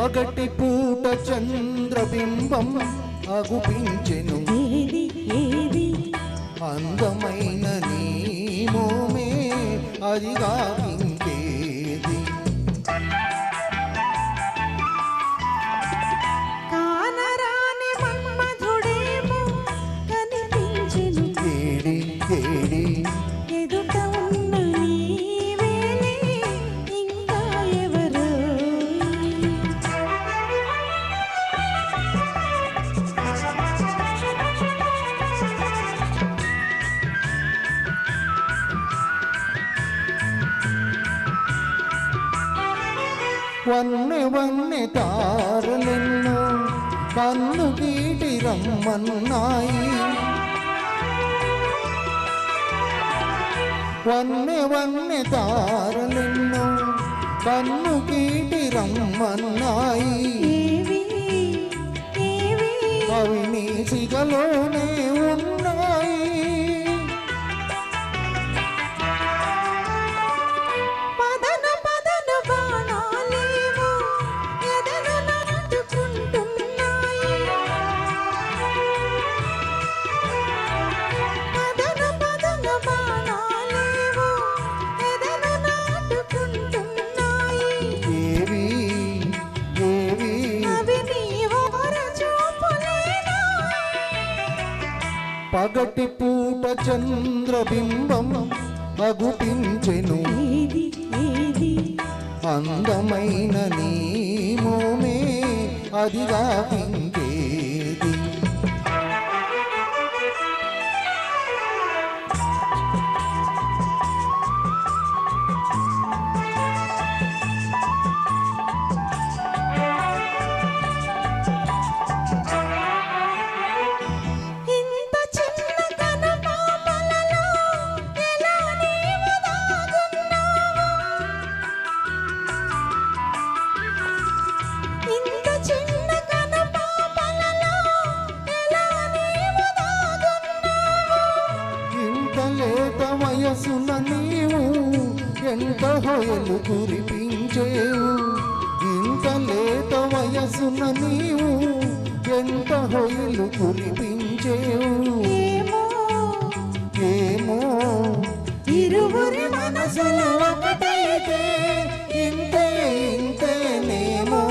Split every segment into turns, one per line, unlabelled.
పగటి పూట చంద్రబింబం అగుపించెను అందమైన నీ మోమే అదిగా ఇంకేది
కానరాని మన్మధుడేమో కనిపించెను
ఏడి ఏడి
ఎదుట ఉన్న నీవేలే ఇంకా ఎవరో
వన్నె వన్నె తారలెన్నో కన్ను గీటి రమ్మన్నాయి వన్నె వన్నె తారలెన్నో కన్ను గీటి రమ్మన్నాయి అవి నీ సిగలోనే ఉన్నాయి పగటి పూట చంద్రబింబం అగుపించెను అందమైన నీ మోమే అదిగా ఇంకేది వయసున నీవు ఎంత హొయలు కురిపించేవు ఇంత లేత వయసున నీవు ఎంత హొయలు కురిపించేవు ఏమో ఇరువురి మనసులు ఒకటైతే ఇంతే ఇంతేనేమో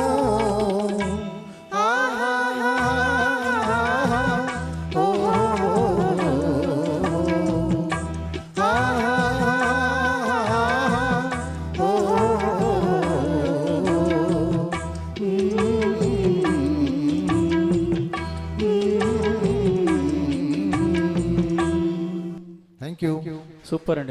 Thank you.
Super and